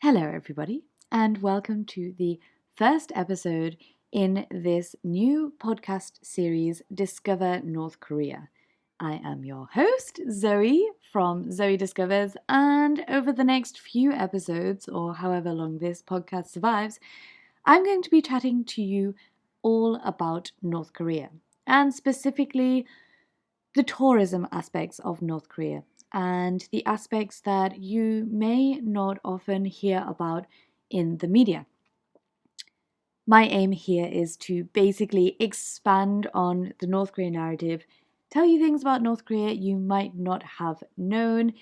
Hello, everybody, and welcome to the first episode in this new podcast series, Discover North Korea. I am your host, Zoe from Zoe Discovers, and over the next few episodes, or however long this podcast survives, I'm going to be chatting to you all about North Korea, and specifically the tourism aspects of North Korea and the aspects that you may not often hear about in the media. My aim here is to basically expand on the North Korea narrative, tell you things about North Korea you might not have known,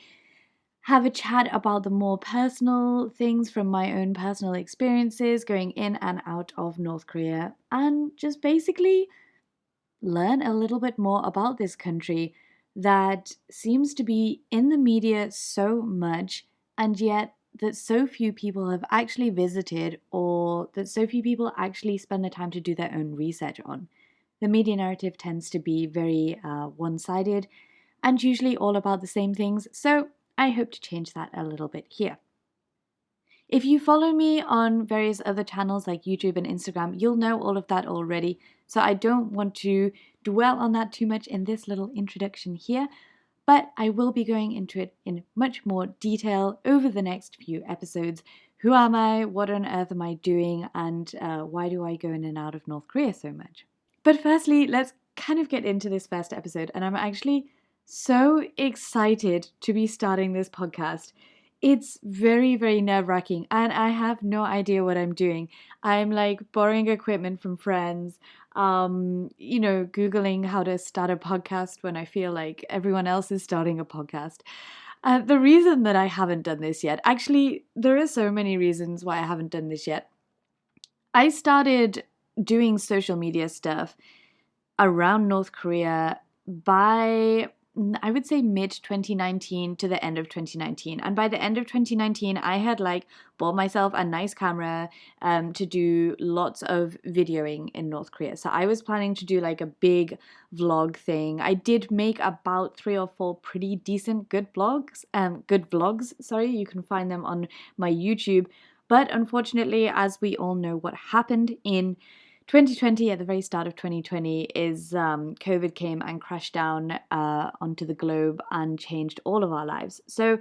have a chat about the more personal things from my own personal experiences going in and out of North Korea, and just basically learn a little bit more about this country that seems to be in the media so much, and yet that so few people have actually visited, or that so few people actually spend the time to do their own research on. The media narrative tends to be very one-sided and usually all about the same things, so I hope to change that a little bit here. If you follow me on various other channels like YouTube and Instagram, you'll know all of that already, so I don't want to dwell on that too much in this little introduction here, but I will be going into it in much more detail over the next few episodes. Who am I? What on earth am I doing? And why do I go in and out of North Korea so much? But firstly, let's kind of get into this first episode, and I'm actually so excited to be starting this podcast. It's very, very nerve-wracking, and I have no idea what I'm doing. I'm like borrowing equipment from friends, Googling how to start a podcast when I feel like everyone else is starting a podcast. The reason that I haven't done this yet, actually, there are so many reasons why I haven't done this yet. I started doing social media stuff around North Korea by, I would say, mid-2019 to the end of 2019. And by the end of 2019, I had bought myself a nice camera to do lots of videoing in North Korea. So I was planning to do a big vlog thing. I did make about 3 or 4 pretty decent good vlogs. Sorry, you can find them on my YouTube. But unfortunately, as we all know, what happened in 2020, at the very start of 2020, is COVID came and crashed down onto the globe and changed all of our lives. So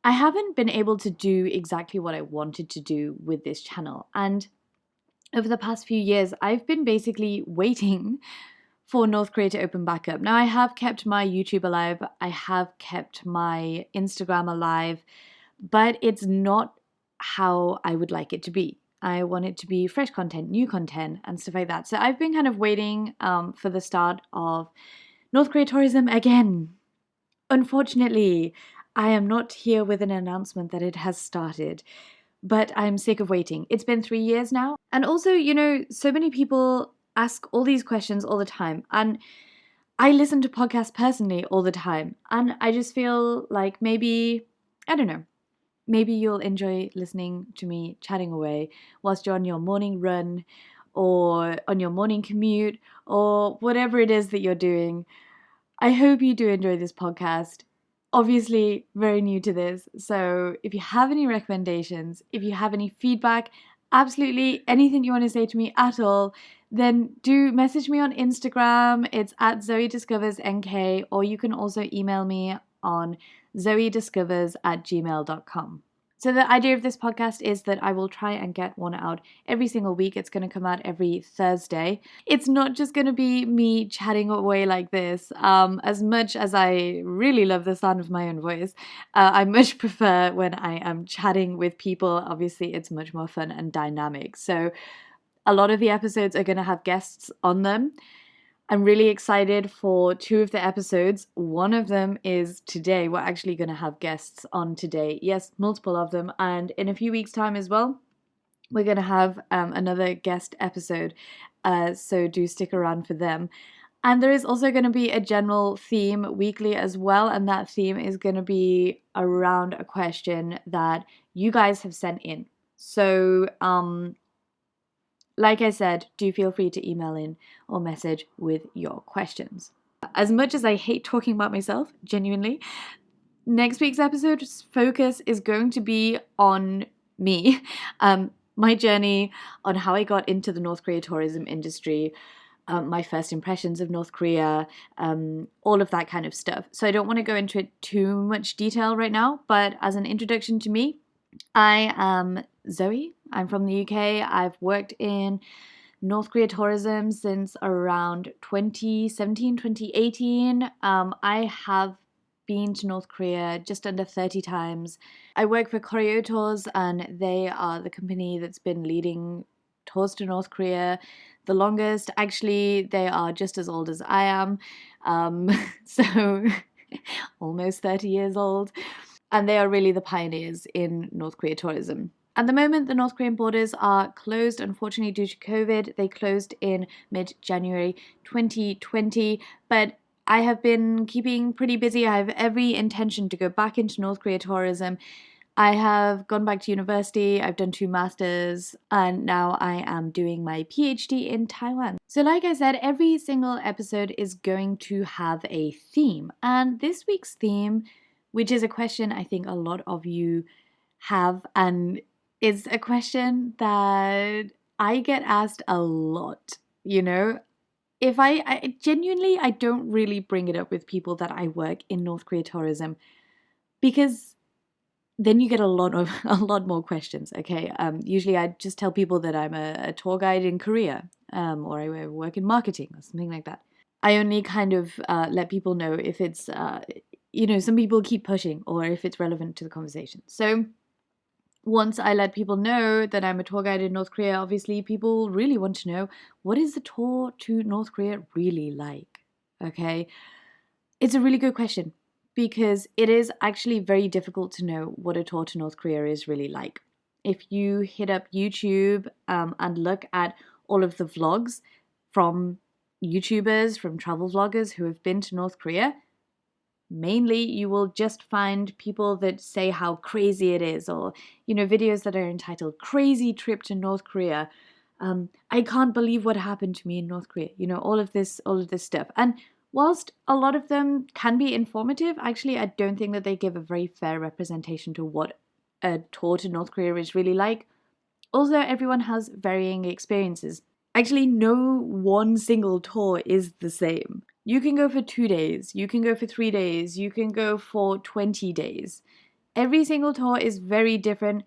I haven't been able to do exactly what I wanted to do with this channel. And over the past few years, I've been basically waiting for North Korea to open back up. Now, I have kept my YouTube alive. I have kept my Instagram alive, but it's not how I would like it to be. I want it to be fresh content, new content, and stuff like that. So I've been kind of waiting for the start of North Korea tourism again. Unfortunately, I am not here with an announcement that it has started, but I'm sick of waiting. It's been 3 years now. And also, so many people ask all these questions all the time. And I listen to podcasts personally all the time. And I just feel like maybe, I don't know, maybe you'll enjoy listening to me chatting away whilst you're on your morning run or on your morning commute or whatever it is that you're doing. I hope you do enjoy this podcast. Obviously, very new to this, so if you have any recommendations, if you have any feedback, absolutely anything you want to say to me at all, then do message me on Instagram. It's at ZoeDiscoversNK, or you can also email me on zoediscovers@gmail.com. So the idea of this podcast is that I will try and get one out every single week. It's going to come out every Thursday. It's not just going to be me chatting away like this. As much as I really love the sound of my own voice, I much prefer when I am chatting with people. Obviously, it's much more fun and dynamic. So a lot of the episodes are going to have guests on them. I'm really excited for 2 of the episodes. One of them is today. We're actually going to have guests on today. Yes, multiple of them. And in a few weeks' time as well, we're going to have another guest episode. So do stick around for them. And there is also going to be a general theme weekly as well. And that theme is going to be around a question that you guys have sent in. So, like I said, do feel free to email in or message with your questions. As much as I hate talking about myself, genuinely, next week's episode's focus is going to be on me, my journey on how I got into the North Korea tourism industry, my first impressions of North Korea, all of that kind of stuff. So I don't want to go into it too much detail right now, but as an introduction to me, I am Zoe. I'm from the UK. I've worked in North Korea tourism since around 2017, 2018. I have been to North Korea just under 30 times. I work for Koryo Tours, and they are the company that's been leading tours to North Korea the longest. Actually, they are just as old as I am. So almost 30 years old. And they are really the pioneers in North Korea tourism. At the moment, the North Korean borders are closed, unfortunately, due to COVID. They closed in mid-January 2020, but I have been keeping pretty busy. I have every intention to go back into North Korea tourism. I have gone back to university, I've done 2 masters, and now I am doing my PhD in Taiwan. So like I said, every single episode is going to have a theme. And this week's theme, which is a question I think a lot of you have, and is a question that I get asked a lot, you know? If I genuinely, I don't really bring it up with people that I work in North Korea tourism, because then you get a lot more questions. Okay, usually I just tell people that I'm a tour guide in Korea, or I work in marketing or something like that. I only kind of let people know if it's some people keep pushing or if it's relevant to the conversation. So once I let people know that I'm a tour guide in North Korea, obviously people really want to know, what is the tour to North Korea really like? Okay, it's a really good question, because it is actually very difficult to know what a tour to North Korea is really like. If you hit up YouTube and look at all of the vlogs from YouTubers, from travel vloggers who have been to North Korea, mainly you will just find people that say how crazy it is, or videos that are entitled "Crazy Trip to North Korea." I can't believe what happened to me in North Korea. All of this stuff. And whilst a lot of them can be informative, actually I don't think that they give a very fair representation to what a tour to North Korea is really like. Also, everyone has varying experiences. Actually, no one single tour is the same. You can go for 2 days, you can go for 3 days, you can go for 20 days. Every single tour is very different.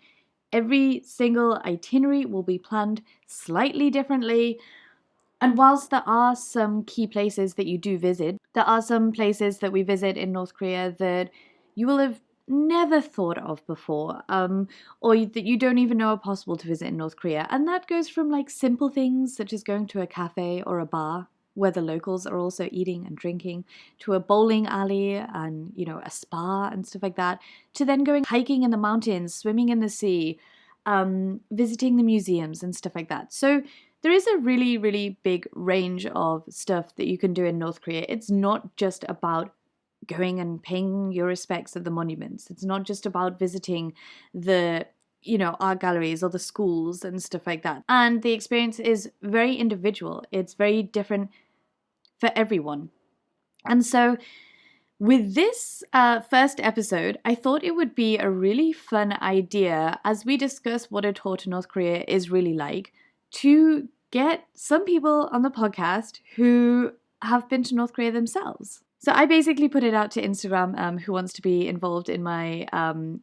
Every single itinerary will be planned slightly differently. And whilst there are some key places that you do visit, there are some places that we visit in North Korea that you will have never thought of before, or that you don't even know are possible to visit in North Korea. And that goes from like simple things such as going to a cafe or a bar where the locals are also eating and drinking, to a bowling alley and a spa and stuff like that, to then going hiking in the mountains, swimming in the sea, visiting the museums and stuff like that. So there is a really, really big range of stuff that you can do in North Korea. It's not just about going and paying your respects at the monuments. It's not just about visiting the art galleries or the schools and stuff like that. And the experience is very individual. It's very different for everyone. And so with this first episode, I thought it would be a really fun idea, as we discuss what a tour to North Korea is really like, to get some people on the podcast who have been to North Korea themselves. So I basically put it out to Instagram, who wants to be involved in my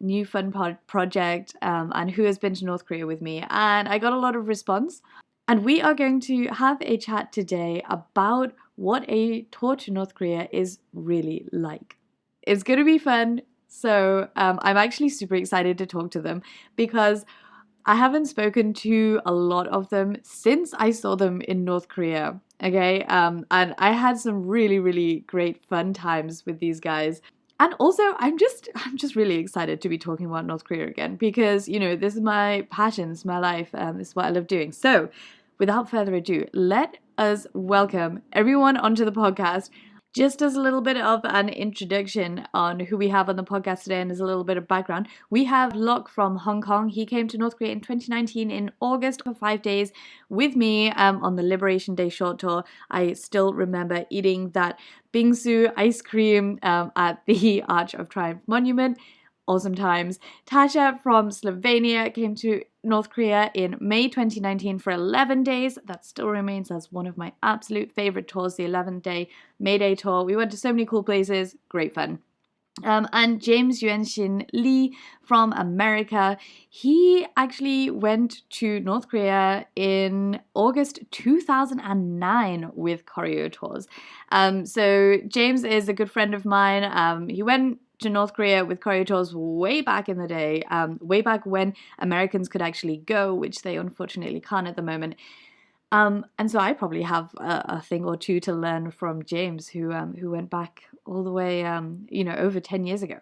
new fun project, and who has been to North Korea with me. And I got a lot of response. And we are going to have a chat today about what a tour to North Korea is really like. It's going to be fun. So I'm actually super excited to talk to them, because I haven't spoken to a lot of them since I saw them in North Korea. Okay, and I had some really, really great fun times with these guys. And also, I'm just really excited to be talking about North Korea again, because this is my passion, this is my life, this is what I love doing. So, without further ado, let us welcome everyone onto the podcast. Just as a little bit of an introduction on who we have on the podcast today, and as a little bit of background, we have Lok from Hong Kong. He came to North Korea in 2019 in August for 5 days with me on the Liberation Day short tour. I still remember eating that bingsu ice cream at the Arch of Triumph Monument. awesome times. Tasha from Slovenia came to North Korea in May 2019 for 11 days. That still remains as one of my absolute favorite tours, the 11-day May Day tour. We went to so many cool places, great fun. And James Yuan-Shin Lee from America, he actually went to North Korea in August 2009 with Choreo Tours. So James is a good friend of mine. He went to North Korea with Choreo Tours way back in the day, way back when Americans could actually go, which they unfortunately can't at the moment. And so I probably have a thing or two to learn from James, who went back all the way, over 10 years ago.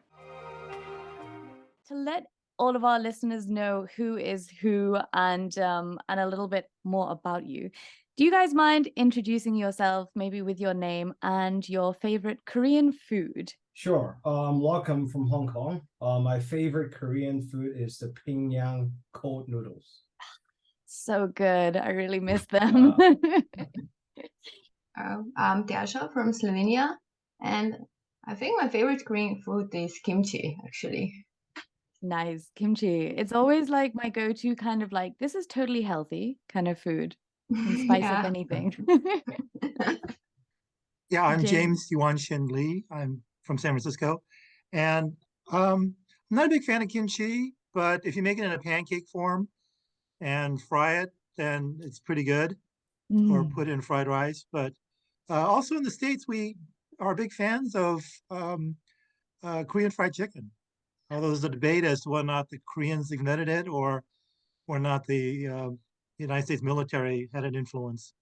To let all of our listeners know who is who and a little bit more about you, do you guys mind introducing yourself, maybe with your name and your favorite Korean food? Sure. Welcome from Hong Kong. My favorite Korean food is the Pyongyang cold noodles. So good. I really miss them. I'm Tjasa from Slovenia, and I think my favorite Korean food is kimchi, actually. Nice. Kimchi. It's always like my go-to kind of like, this is totally healthy kind of food. Can spice up Yeah. anything. Yeah, I'm James. James Yuan-Shin Lee. I'm from San Francisco. And I'm not a big fan of kimchi, but if you make it in a pancake form and fry it, then it's pretty good, or put in fried rice. But also in the States, we are big fans of Korean fried chicken. Although there's a debate as to whether or not the Koreans invented it or not the United States military had an influence.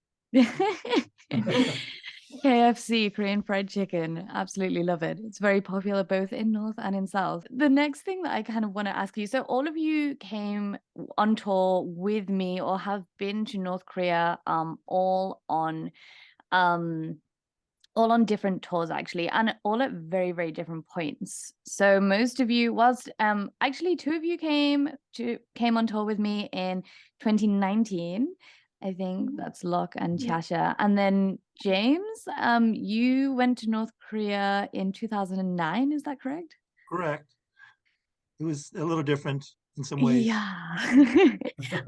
KFC, Korean fried chicken. Absolutely love it. It's very popular both in North and in South. The next thing that I kind of want to ask you, so all of you came on tour with me or have been to North Korea all on different tours actually, and all at very, very different points. So most of you, whilst actually two of you came on tour with me in 2019. I think that's Locke and Tjasa. And then James, you went to North Korea in 2009, is that correct? Correct. It was a little different in some ways. Yeah.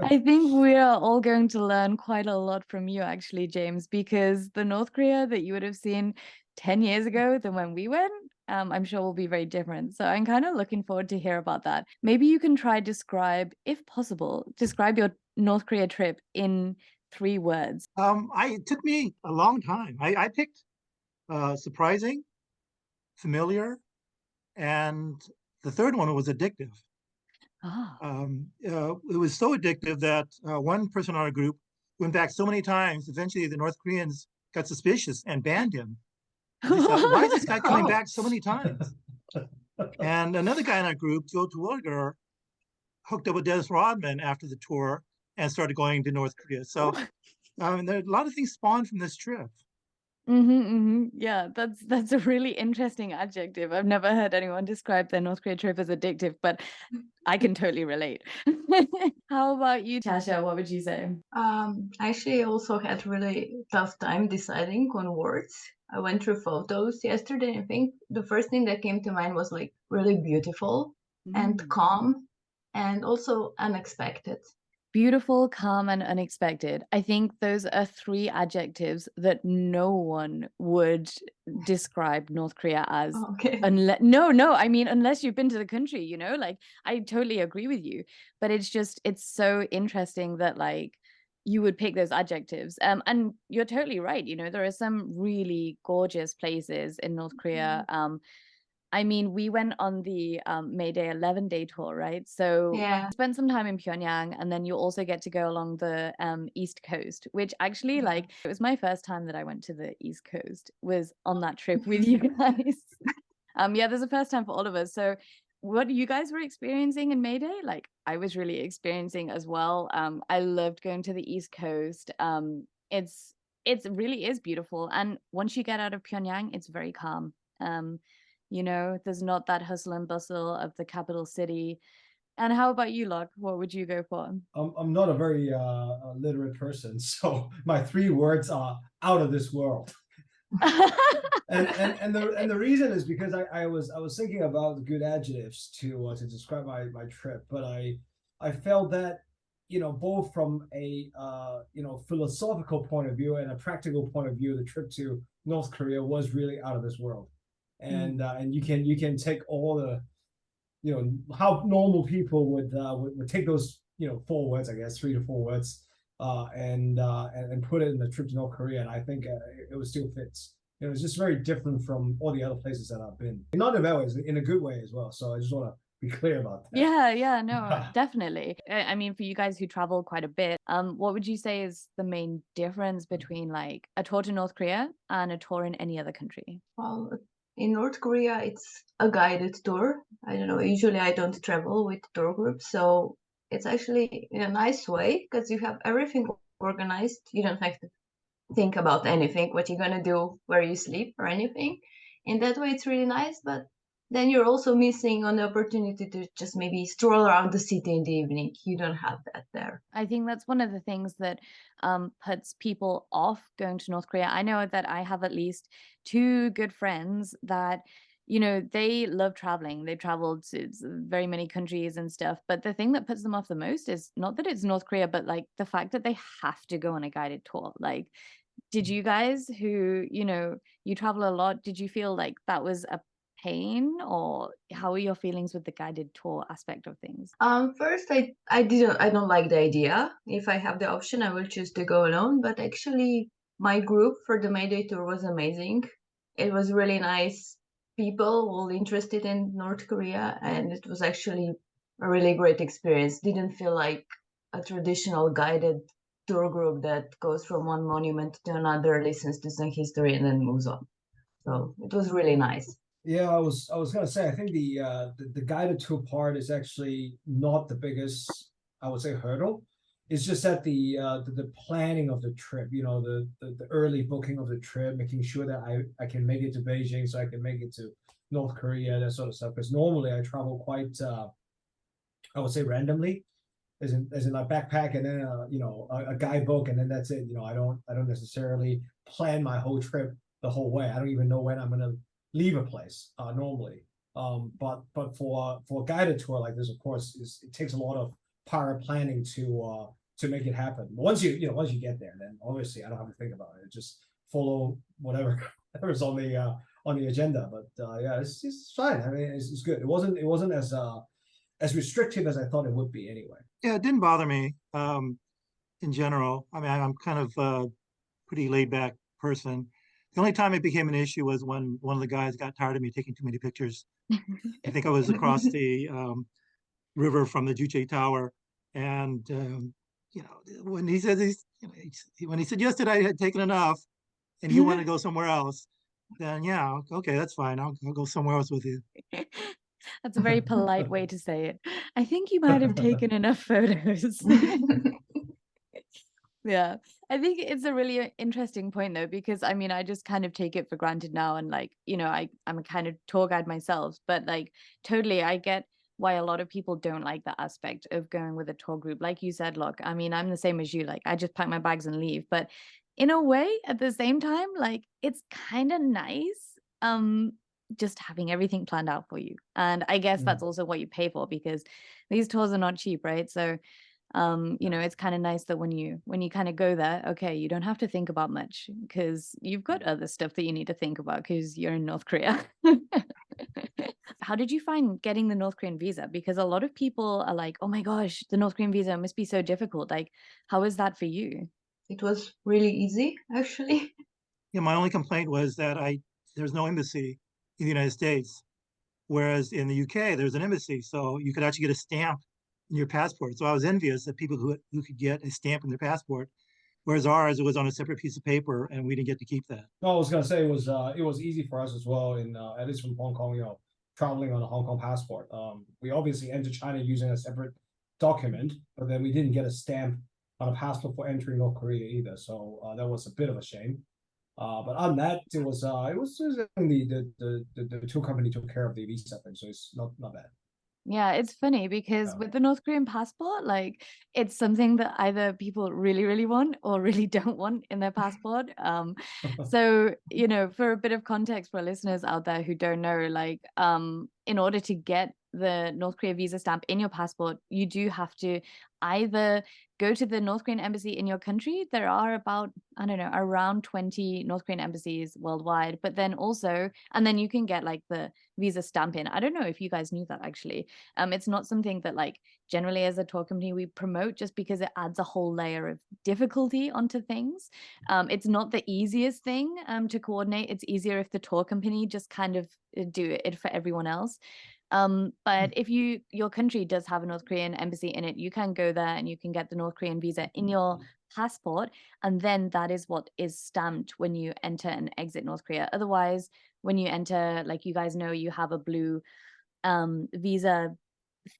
I think we are all going to learn quite a lot from you actually, James, because the North Korea that you would have seen 10 years ago than when we went, I'm sure will be very different. So I'm kind of looking forward to hear about that. Maybe you can describe, if possible, describe your North Korea trip in 3 words. It took me a long time. I picked surprising, familiar, and the third one was addictive. It was so addictive that one person on our group went back so many times, eventually the North Koreans got suspicious and banned him. They said, why is this guy coming back so many times? And another guy in our group, Joe Terwilliger, hooked up with Dennis Rodman after the tour and started going to North Korea. So there are a lot of things spawned from this trip. Yeah, that's a really interesting adjective. I've never heard anyone describe their North Korea trip as addictive, but I can totally relate. How about you, Tasha? What would you say? Actually, I also had really tough time deciding on words. I went through photos yesterday, and I think the first thing that came to mind was like really beautiful and calm, and also unexpected. Beautiful, calm, and unexpected. I think those are 3 adjectives that no one would describe North Korea as. Okay. I mean, unless you've been to the country, like I totally agree with you. But it's so interesting that like you would pick those adjectives. And you're totally right. There are some really gorgeous places in North Korea. I mean, we went on the May Day 11-day tour, right? So Yeah. spent some time in Pyongyang, and then you also get to go along the East Coast, which actually, like, it was my first time that I went to the East Coast, was on that trip with you guys. Yeah, there's a first time for all of us. So what you guys were experiencing in May Day, like, I was really experiencing as well. I loved going to the East Coast. It really is beautiful. And once you get out of Pyongyang, it's very calm. There's not that hustle and bustle of the capital city. And how about you, Locke? What would you go for? I'm not a very literate person, so my 3 words are out of this world. And the reason is because I was thinking about the good adjectives to describe my trip, but I felt that both from a philosophical point of view and a practical point of view, the trip to North Korea was really out of this world, and you can take all the how normal people would take those 4 words, I guess 3 to 4 words, and put it in the trip to North Korea, and I think it was still fits. It was just very different from all the other places that I've been. Not in a bad way, in a good way as well. So I just want to be clear about that. Yeah, no, definitely. I mean, for you guys who travel quite a bit, what would you say is the main difference between like a tour to North Korea and a tour in any other country? Well, in North Korea, it's a guided tour. I don't know, usually I don't travel with tour groups, so it's actually in a nice way because you have everything organized. You don't have to think about anything, what you're gonna do, where you sleep, or anything. In that way, it's really nice, but then you're also missing on the opportunity to just maybe stroll around the city in the evening. You don't have that there. I think that's one of the things that puts people off going to North Korea. I know that I have at least 2 good friends that, they love traveling. They traveled to very many countries and stuff. But the thing that puts them off the most is not that it's North Korea, but like the fact that they have to go on a guided tour. Like, did you guys who, you travel a lot, did you feel like that was a pain, or how are your feelings with the guided tour aspect of things? First, I don't like the idea. If I have the option, I will choose to go alone. But actually, my group for the Mayday tour was amazing. It was really nice people, all interested in North Korea, and it was actually a really great experience. Didn't feel like a traditional guided tour group that goes from one monument to another, listens to some history, and then moves on. So it was really nice. Yeah, I was gonna say I think the guided tour part is actually not the biggest, I would say, hurdle. It's just that the planning of the trip, the early booking of the trip, making sure that I can make it to Beijing so I can make it to North Korea, that sort of stuff. Because normally I travel quite I would say randomly, as in a backpack and then a guidebook, and then that's it. I don't necessarily plan my whole trip the whole way. I don't even know when I'm gonna leave a place normally. But for a guided tour like this, of course, it takes a lot of prior planning to make it happen. Once you get there, then obviously I don't have to think about it. Just follow whatever's on the agenda. But yeah, it's fine. I mean, it's good. It wasn't as restrictive as I thought it would be anyway. Yeah, it didn't bother me in general. I mean, I'm kind of a pretty laid back person. The only time it became an issue was when one of the guys got tired of me taking too many pictures. I think I was across the river from the Juche Tower, and when he said when he suggested I had taken enough, and he wanted to go somewhere else, then yeah, okay, that's fine. I'll go somewhere else with you. That's a very polite way to say it. I think you might have taken enough photos. Yeah, I think it's a really interesting point though, because I mean, I just kind of take it for granted now, and like, I'm a kind of tour guide myself, but like totally, I get why a lot of people don't like the aspect of going with a tour group. Like you said, look, I mean, I'm the same as you. Like, I just pack my bags and leave, but in a way, at the same time, like it's kind of nice, just having everything planned out for you. And I guess that's also what you pay for, because these tours are not cheap, right? So it's kind of nice that when you kind of go there, okay, you don't have to think about much because you've got other stuff that you need to think about because you're in North Korea. How did you find getting the North Korean visa? Because a lot of people are like, oh my gosh, the North Korean visa must be so difficult. Like, how is that for you? It was really easy, actually. Yeah, my only complaint was that there's no embassy in the United States, whereas in the UK there's an embassy, so you could actually get a stamp in your passport. So I was envious of people who could get a stamp in their passport, whereas ours it was on a separate piece of paper, and we didn't get to keep that. No, I was gonna say it was easy for us as well in at least from Hong Kong, traveling on a Hong Kong passport. We obviously entered China using a separate document, but then we didn't get a stamp on a passport for entering North Korea either. So that was a bit of a shame. But on that, it was the tour company took care of the visa thing, so it's not bad. Yeah, it's funny because Yeah. with the North Korean passport, like it's something that either people really, really want or really don't want in their passport. So, you know, for a bit of context for listeners out there who don't know, like, in order to get the North Korea visa stamp in your passport, you do have to either go to the North Korean embassy in your country. There are about, I don't know, around 20 North Korean embassies worldwide, but then also, and then you can get like the visa stamp in. I don't know if you guys knew that actually. It's not something that like generally as a tour company we promote just because it adds a whole layer of difficulty onto things. It's not the easiest thing to coordinate. It's easier if the tour company just kind of do it for everyone else. But if your country does have a North Korean embassy in it, you can go there and you can get the North Korean visa in your passport, and then that is what is stamped when you enter and exit North Korea. Otherwise, when you enter, like you guys know, you have a blue visa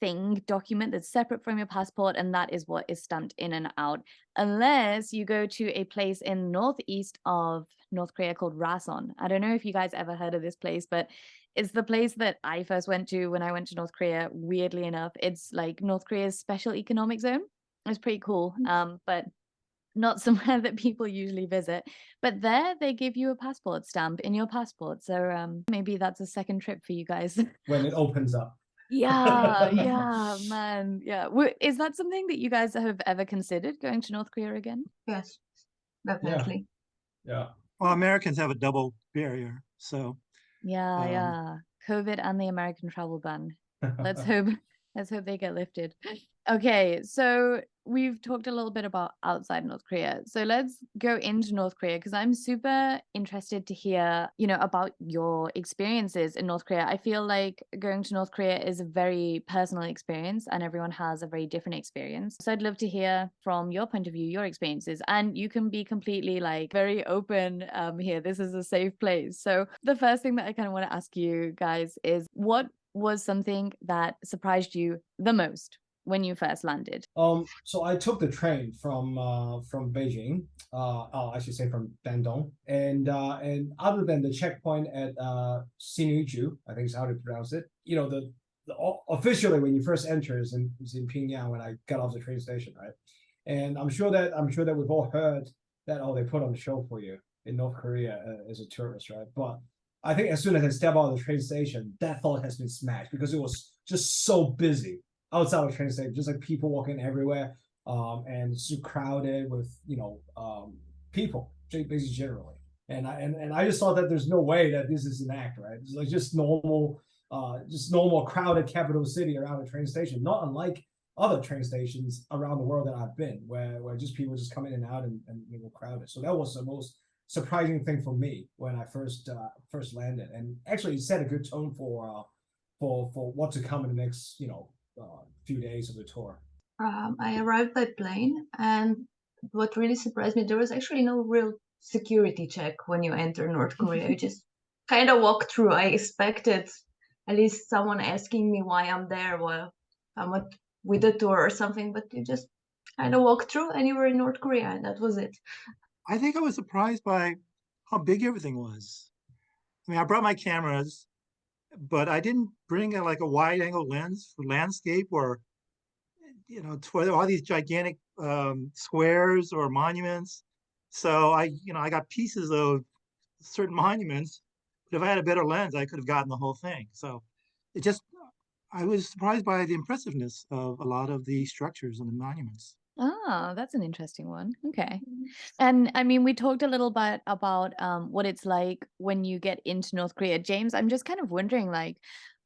thing document that's separate from your passport, and that is what is stamped in and out, unless you go to a place in northeast of North Korea called Rason. I don't know if you guys ever heard of this place, but it's the place that I first went to when I went to North Korea. Weirdly enough, it's like North Korea's special economic zone. It's pretty cool, but not somewhere that people usually visit. But there they give you a passport stamp in your passport, so maybe that's a second trip for you guys. When it opens up. Yeah, man. Yeah. Is that something that you guys have ever considered going to North Korea again? Yes, Yeah, definitely. yeah. Well, Americans have a double barrier, so Yeah, yeah. COVID and the American travel ban. Let's hope they get lifted. Okay, so we've talked a little bit about outside North Korea. So let's go into North Korea because I'm super interested to hear, you know, about your experiences in North Korea. I feel like going to North Korea is a very personal experience and everyone has a very different experience. So I'd love to hear from your point of view, your experiences, and you can be completely like very open here. This is a safe place. So the first thing that I kind of want to ask you guys is what was something that surprised you the most when you first landed? So I took the train from Beijing, I should say from Dandong, and other than the checkpoint at Sinuiju, I think is how to pronounce it. You know, officially when you first enter is in Pyongyang when I got off the train station, right? And I'm sure that we've all heard that they put on a show for you in North Korea as a tourist, right? But I think as soon as I step out of the train station, that thought has been smashed because it was just so busy outside of the train station, just like people walking everywhere, and so crowded with people, basically generally. And I just thought that there's no way that this is an act, right? It's like just normal crowded capital city around a train station, not unlike other train stations around the world that I've been, where just people just come in and out and were crowded. So that was the most surprising thing for me when I first landed, and actually it set a good tone for what to come in the next few days of the tour. I arrived by plane, and what really surprised me, there was actually no real security check when you enter North Korea. You just kind of walk through. I expected at least someone asking me why I'm there, while I'm with a tour or something, but you just kind of walk through and you were in North Korea, and that was it. I think I was surprised by how big everything was. I mean, I brought my cameras, but I didn't bring like a wide angle lens for landscape or for all these gigantic squares or monuments. So I got pieces of certain monuments, but if I had a better lens, I could have gotten the whole thing. So it just, I was surprised by the impressiveness of a lot of the structures and the monuments. Oh, that's an interesting one. Okay. And I mean, we talked a little bit about what it's like when you get into North Korea. James, I'm just kind of wondering, like,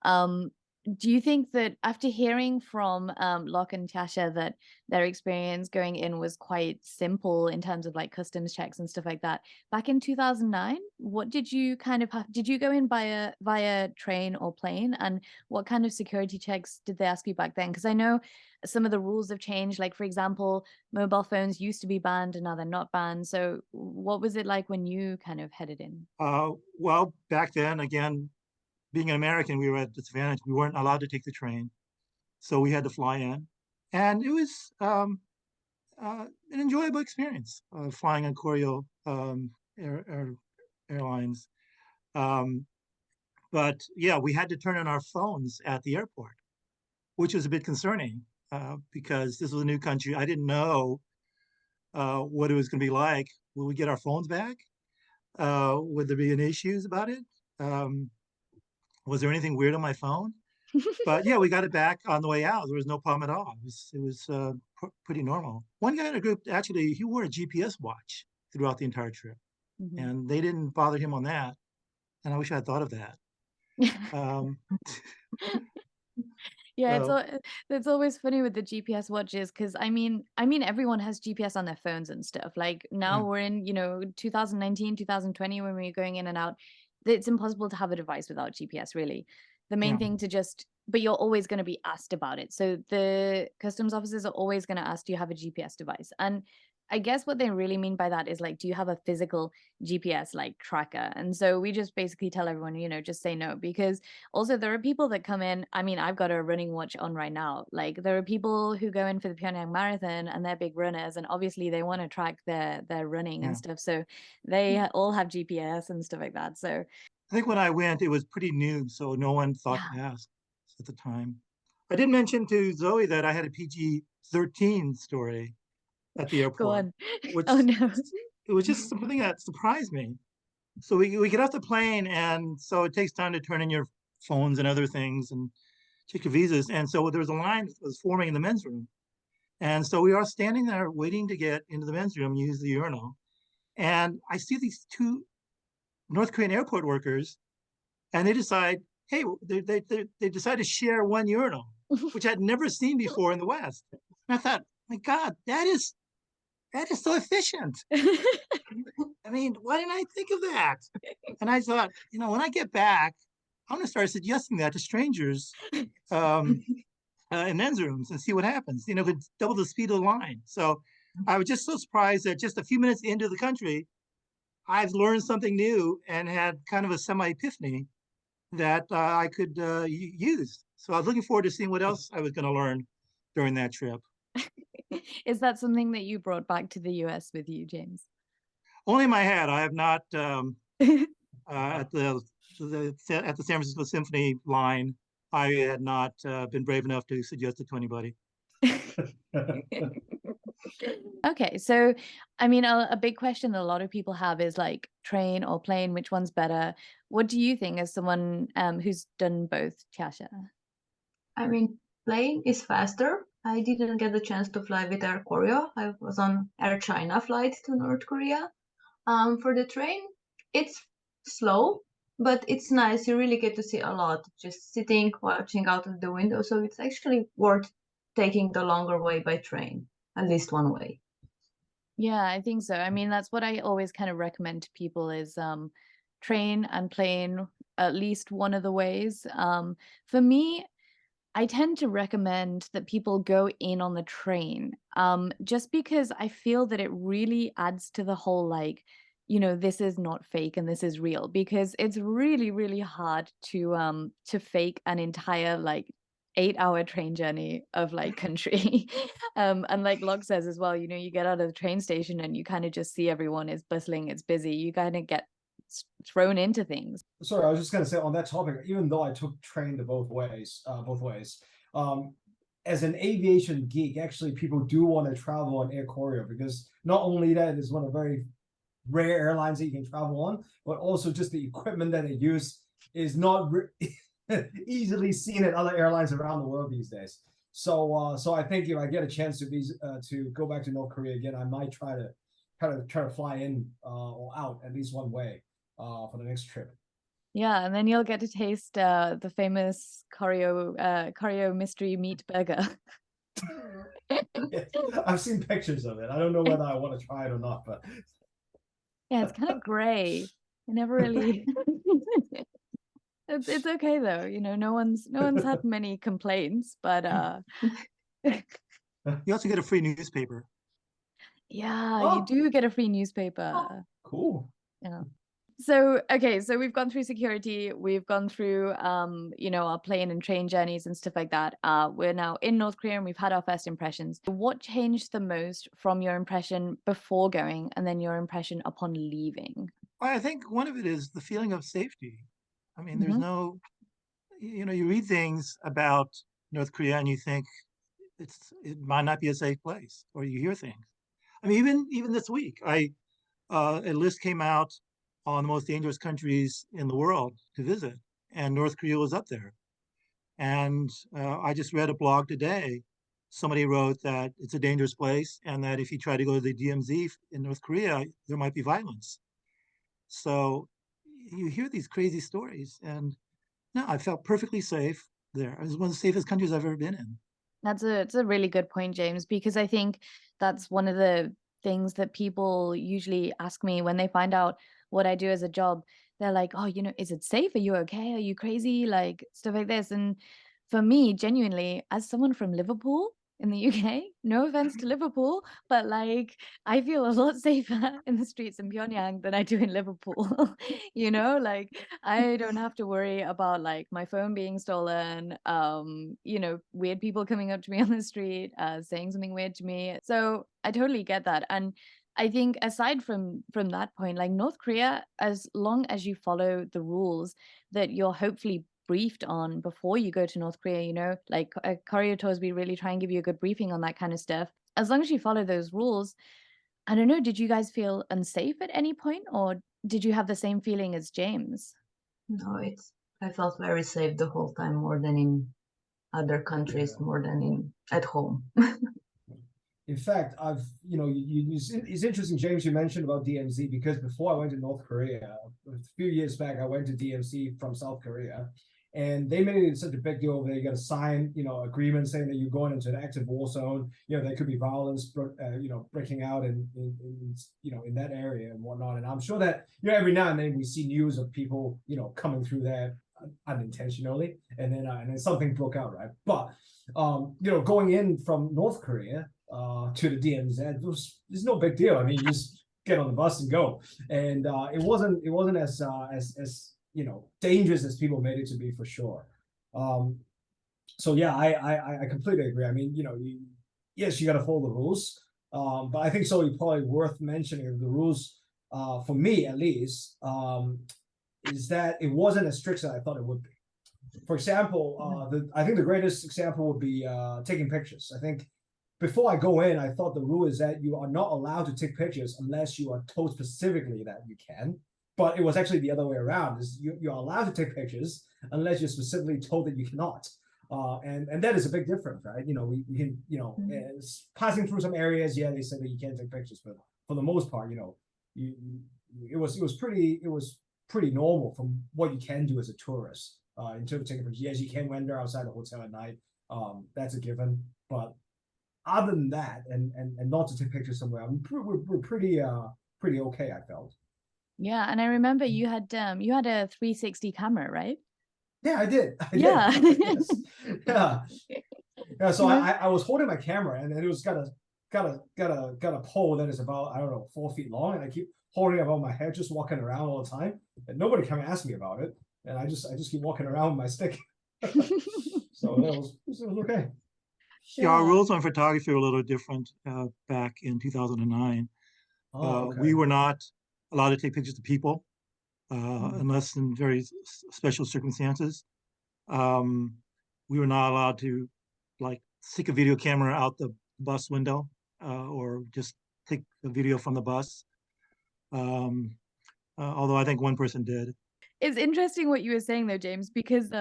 um, do you think that after hearing from Locke and Tjasa that their experience going in was quite simple in terms of like customs checks and stuff like that, back in 2009, what did you kind of have? Did you go in via train or plane? And what kind of security checks did they ask you back then? Because I know some of the rules have changed. Like, for example, mobile phones used to be banned and now they're not banned. So what was it like when you kind of headed in? Well, back then, again, being an American, we were at disadvantage. We weren't allowed to take the train, so we had to fly in, and it was an enjoyable experience flying on Koryo airlines. But yeah, we had to turn in our phones at the airport. which was a bit concerning because this was a new country. I didn't know what it was going to be like. Will we get our phones back? Would there be any issues about it? Um, was there anything weird on my phone? But yeah, we got it back on the way out. There was no problem at all. It was pretty normal. One guy in a group actually he wore a GPS watch throughout the entire trip, Mhm. and they didn't bother him on that. And I wish I had thought of that. Um, Yeah, so it's always funny with the GPS watches because everyone has GPS on their phones and stuff. Like now yeah, we're in, 2019, 2020 when we're going in and out. It's impossible to have a device without GPS, really. The main yeah, thing but you're always going to be asked about it. So the customs officers are always going to ask, do you have a GPS device? And I guess what they really mean by that is like, do you have a physical GPS like tracker? And so we just basically tell everyone, just say no, because also there are people that come in. I mean, I've got a running watch on right now. Like there are people who go in for the Pyongyang Marathon and they're big runners, and obviously they want to track their running and yeah. stuff. So they all have GPS and stuff like that. So I think when I went, it was pretty new, so no one thought yeah, to ask at the time. I did mention to Zoe that I had a PG-13 story at the go airport, on. Oh which no. it was just something that surprised me. So we get off the plane, and so it takes time to turn in your phones and other things and check your visas. And so there was a line that was forming in the men's room. And so we are standing there waiting to get into the men's room, use the urinal. And I see these two North Korean airport workers, and they decide, hey, they decide to share one urinal, which I'd never seen before in the West. And I thought, my God, that is so efficient. I mean, why didn't I think of that? And I thought, when I get back, I'm going to start suggesting that to strangers um, in men's rooms and see what happens. Could double the speed of the line. So I was just so surprised that just a few minutes into the country, I've learned something new and had kind of a semi epiphany that I could use. So I was looking forward to seeing what else I was going to learn during that trip. Is that something that you brought back to the US with you, James? Only in my head. I have not at the at the San Francisco Symphony line. I had not been brave enough to suggest it to anybody. Okay, so I mean, a big question that a lot of people have is like train or plane, which one's better? What do you think as someone who's done both, Tjasa? I mean, plane is faster. I didn't get the chance to fly with Air Korea. I was on Air China flight to North Korea. For the train, it's slow, but it's nice. You really get to see a lot, just sitting, watching out of the window. So it's actually worth taking the longer way by train, at least one way. Yeah, I think so. I mean, that's what I always kind of recommend to people is train and plane at least one of the ways. For me, I tend to recommend that people go in on the train, just because I feel that it really adds to the whole like, this is not fake and this is real, because it's really, really hard to fake an entire like 8-hour train journey of like country. And like Locke says as well, you get out of the train station and you kind of just see everyone is bustling, it's busy. You kind of get thrown into things. Sorry, I was just gonna say on that topic, even though I took train to both ways, um, as an aviation geek, actually people do want to travel on Air Korea because not only that is one of the very rare airlines that you can travel on, but also just the equipment that they use is not easily seen at other airlines around the world these days. So I think if I get a chance to go back to North Korea again, I might try to fly in or out at least one way for the next trip. Yeah, and then you'll get to taste the famous Koryo mystery meat burger. Yeah, I've seen pictures of it. I don't know whether I want to try it or not, but Yeah, it's kind of gray. I never really. It's okay though. No one's had many complaints, but You also get a free newspaper. yeah, you oh, do get a free newspaper. cool. Yeah. So, okay, so we've gone through security, we've gone through our plane and train journeys and stuff like that. We're now in North Korea and we've had our first impressions. What changed the most from your impression before going and then your impression upon leaving? I think one of it is the feeling of safety. I mean, there's Mhm. no, you read things about North Korea and you think it might not be a safe place, or you hear things. I mean, even this week, a list came out on the most dangerous countries in the world to visit, and North Korea was up there. And I just read a blog today. Somebody wrote that it's a dangerous place, and that if you try to go to the DMZ in North Korea, there might be violence. So you hear these crazy stories, and no, I felt perfectly safe there. It was one of the safest countries I've ever been in. It's a really good point, James, because I think that's one of the things that people usually ask me when they find out what I do as a job. They're like, oh, is it safe? Are you okay? Are you crazy? Like stuff like this. And for me, genuinely, as someone from Liverpool in the UK, no offense to Liverpool, but like I feel a lot safer in the streets in Pyongyang than I do in Liverpool. Like I don't have to worry about like my phone being stolen, weird people coming up to me on the street, saying something weird to me. So I totally get that. And I think aside from that point, like North Korea, as long as you follow the rules that you're hopefully briefed on before you go to North Korea, like Korea Torsby really try and give you a good briefing on that kind of stuff. As long as you follow those rules, I don't know, did you guys feel unsafe at any point, or did you have the same feeling as James? No, I felt very safe the whole time, more than in other countries, more than at home. In fact, it's interesting, James, you mentioned about DMZ, because before I went to North Korea, a few years back, I went to DMZ from South Korea, and they made it such a big deal over there. You got to sign, agreement saying that you're going into an active war zone. There could be violence, breaking out in that area and whatnot. And I'm sure that, every now and then we see news of people, coming through there unintentionally, and then something broke out, right? But, going in from North Korea, to the DMZ, there's no big deal. I mean, you just get on the bus and go, and it wasn't as dangerous as people made it to be, for sure. So yeah, I completely agree. I mean, yes, you got to follow the rules, but I think so. Probably worth mentioning the rules, for me at least, is that it wasn't as strict as I thought it would be. For example, I think the greatest example would be taking pictures. I think before I go in, I thought the rule is that you are not allowed to take pictures unless you are told specifically that you can. But it was actually the other way around. Is you're allowed to take pictures unless you're specifically told that you cannot. And that is a big difference, right? We can, passing through some areas, yeah, they said that you can't take pictures, but for the most part, it was pretty normal from what you can do as a tourist, in terms of taking pictures. Yes, you can wander outside the hotel at night. That's a given. But other than that, and not to take pictures somewhere, we're pretty okay, I felt. Yeah, and I remember you had a 360 camera, right? Yeah, I did. Yeah. Yes. Yeah. So I was holding my camera, and it was got a pole that is about, I don't know, 4 feet long, and I keep holding it above my head, just walking around all the time, and nobody come and ask me about it, and I just keep walking around with my stick. So it was okay. Yeah, our rules on photography were a little different back in 2009. Okay. We were not allowed to take pictures of people unless in very special circumstances. We were not allowed to like stick a video camera out the bus window or just take a video from the bus. Although I think one person did. It's interesting what you were saying though, James, because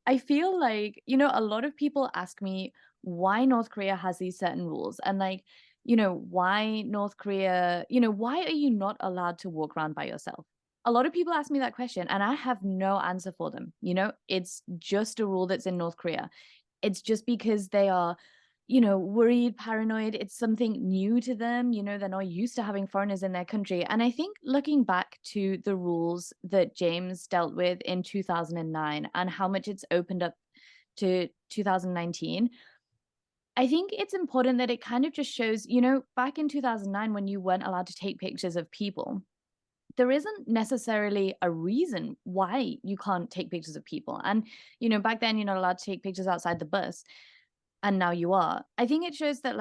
I feel like, a lot of people ask me why North Korea has these certain rules, and like, why North Korea, why are you not allowed to walk around by yourself? A lot of people ask me that question, and I have no answer for them. It's just a rule that's in North Korea. It's just because they are, worried, paranoid. It's something new to them. They're not used to having foreigners in their country. And I think looking back to the rules that James dealt with in 2009 and how much it's opened up to 2019, I think it's important that it kind of just shows, back in 2009 when you weren't allowed to take pictures of people, there isn't necessarily a reason why you can't take pictures of people. And, back then you're not allowed to take pictures outside the bus, and now you are. I think it shows that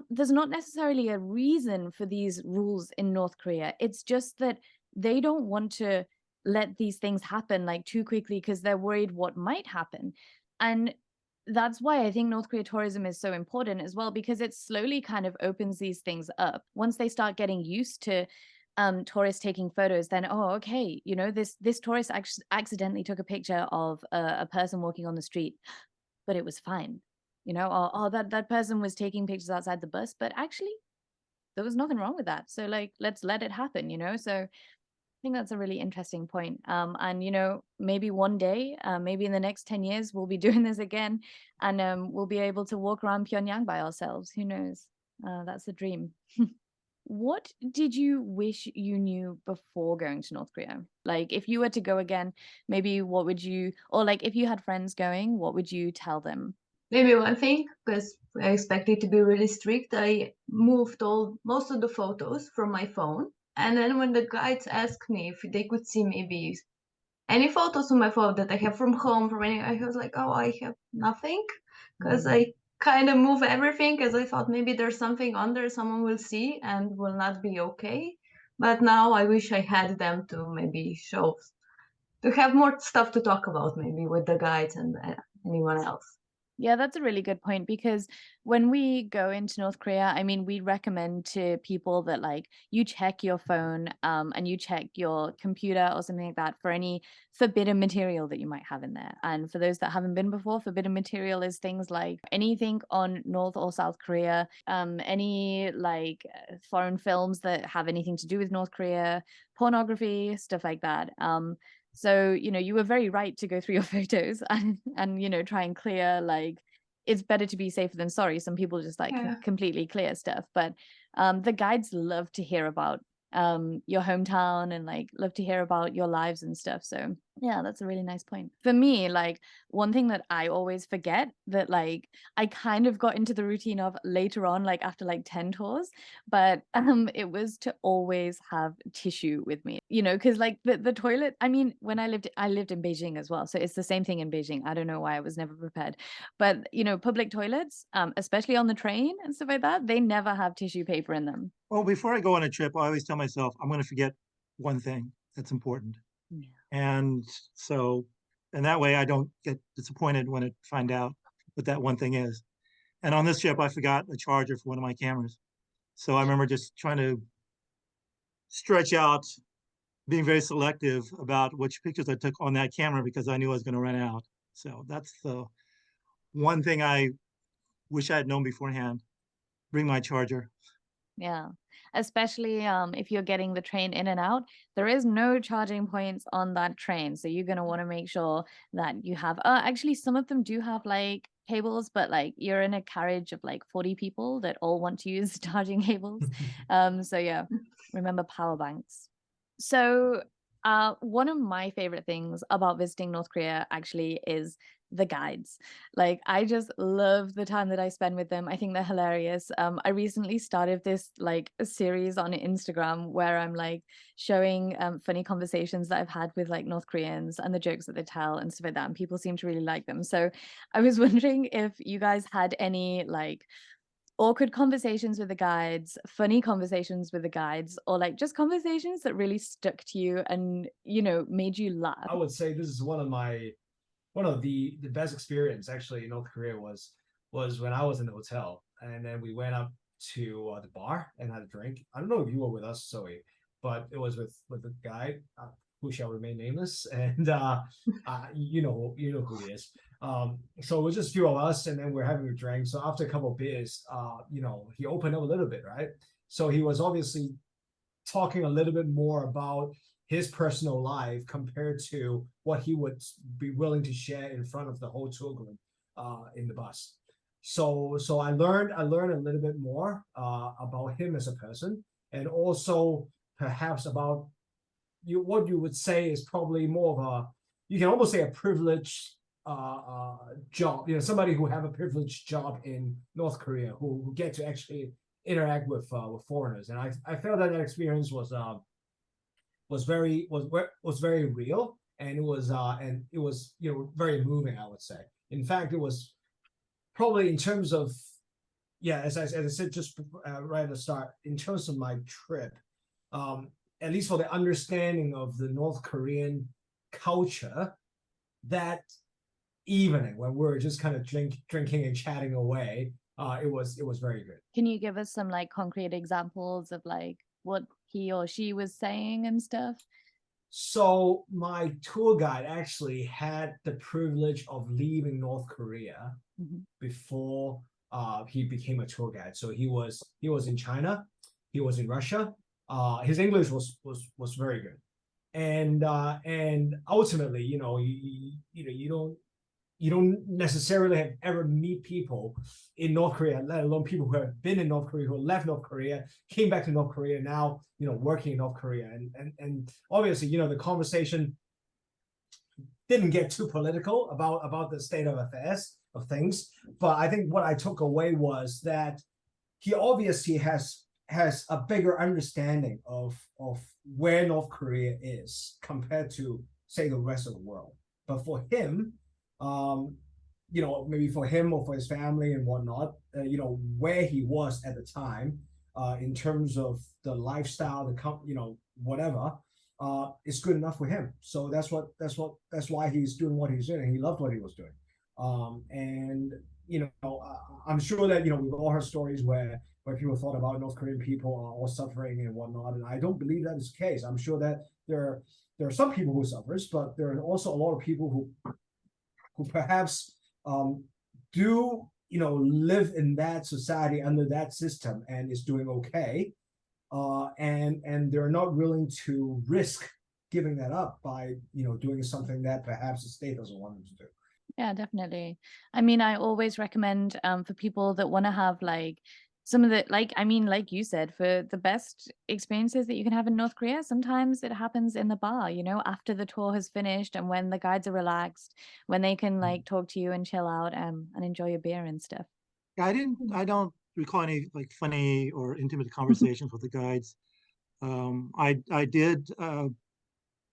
there's not necessarily a reason for these rules in North Korea. It's just that they don't want to let these things happen like too quickly because they're worried what might happen. And that's why I think North Korea tourism is so important as well, because it slowly kind of opens these things up. Once they start getting used to tourists taking photos, then okay, this tourist accidentally took a picture of a person walking on the street, but it was fine, or that person was taking pictures outside the bus, but actually there was nothing wrong with that. So like, let's let it happen, So I think that's a really interesting point. And maybe one day, maybe in the next 10 years, we'll be doing this again, and we'll be able to walk around Pyongyang by ourselves. Who knows? That's a dream. What did you wish you knew before going to North Korea? Like, if you were to go again, maybe what would you, or like if you had friends going, what would you tell them? Maybe one thing, because I expected to be really strict, I moved most of the photos from my phone. And then when the guides asked me if they could see maybe any photos on my phone that I have from home, from any, I was like, oh, I have nothing, because I kind of move everything, because I thought maybe there's something under someone will see and will not be okay. But now I wish I had them to maybe show, to have more stuff to talk about maybe with the guides and anyone else. Yeah, that's a really good point, because when we go into North Korea, I mean, we recommend to people that like you check your phone and you check your computer or something like that for any forbidden material that you might have in there. And for those that haven't been before, forbidden material is things like anything on North or South Korea, any like foreign films that have anything to do with North Korea, pornography, stuff like that. So, you were very right to go through your photos and try and clear, like, it's better to be safer than sorry. Some people just like completely clear stuff, but the guides love to hear about your hometown and like love to hear about your lives and stuff. So yeah, that's a really nice point. For me, like one thing that I always forget that like I kind of got into the routine of later on, like after like 10 tours, but it was to always have tissue with me, because like the toilet, I mean, when I lived in Beijing as well, so it's the same thing in Beijing. I don't know why I was never prepared, but public toilets, especially on the train and stuff like that, they never have tissue paper in them. Well, before I go on a trip, I always tell myself I'm going to forget one thing that's important. Yeah. And so, and that way I don't get disappointed when I find out what that one thing is. And on this trip, I forgot a charger for one of my cameras. So I remember just trying to stretch out, being very selective about which pictures I took on that camera because I knew I was going to run out. So that's the one thing I wish I had known beforehand. Bring my charger. Yeah, especially if you're getting the train in and out, there is no charging points on that train. So you're going to want to make sure that you have, actually, some of them do have like cables, but like you're in a carriage of like 40 people that all want to use charging cables. So yeah, remember power banks. So one of my favorite things about visiting North Korea actually is the guides. Like I just love the time that I spend with them. I think they're hilarious. I recently started this like a series on Instagram where I'm like showing funny conversations that I've had with like North Koreans and the jokes that they tell and stuff like that. And people seem to really like them. So I was wondering if you guys had any like awkward conversations with the guides, funny conversations with the guides, or like just conversations that really stuck to you and made you laugh. I would say this is one of the best experience actually in North Korea was when I was in the hotel and then we went up to the bar and had a drink. I don't know if you were with us, Zoe, but it was with a guy who shall remain nameless, and you know who he is. So it was just a few of us, and then we're having a drink. So after a couple of beers, he opened up a little bit, right? So he was obviously talking a little bit more about his personal life compared to what he would be willing to share in front of the whole tour group in the bus. So I learned a little bit more about him as a person, and also perhaps about what you would say is probably more of a, you can almost say a privileged job. Somebody who have a privileged job in North Korea who get to actually interact with foreigners, and I felt that experience was very real, and it was very moving, I would say. In fact, it was probably in terms of, as I said just right at the start, in terms of my trip, at least for the understanding of the North Korean culture, that evening when we were just kind of drinking and chatting away. It was very good. Can you give us some like concrete examples of like what he or she was saying and stuff? So my tour guide actually had the privilege of leaving North Korea before he became a tour guide. So he was in China, he was in Russia. His English was very good, and ultimately, you don't necessarily have ever meet people in North Korea, let alone people who have been in North Korea, who left North Korea, came back to North Korea, now, working in North Korea. And obviously, the conversation didn't get too political about the state of affairs of things. But I think what I took away was that he obviously has a bigger understanding of where North Korea is compared to, say, the rest of the world. But for him, maybe for him or for his family and whatnot, where he was at the time, in terms of the lifestyle, whatever, is good enough for him. So that's why he's doing what he's doing. He loved what he was doing. And I'm sure that we've all heard stories where people thought about North Korean people are all suffering and whatnot, and I don't believe that is the case. I'm sure that there are some people who suffers, but there are also a lot of people who perhaps do live in that society under that system and is doing okay, and they're not willing to risk giving that up by doing something that perhaps the state doesn't want them to do. Yeah, definitely. I mean, I always recommend for people that want to have like some of the like you said, for the best experiences that you can have in North Korea, sometimes it happens in the bar, after the tour has finished and when the guides are relaxed, when they can like talk to you and chill out and enjoy a beer and stuff. Yeah, I don't recall any like funny or intimate conversations with the guides. I did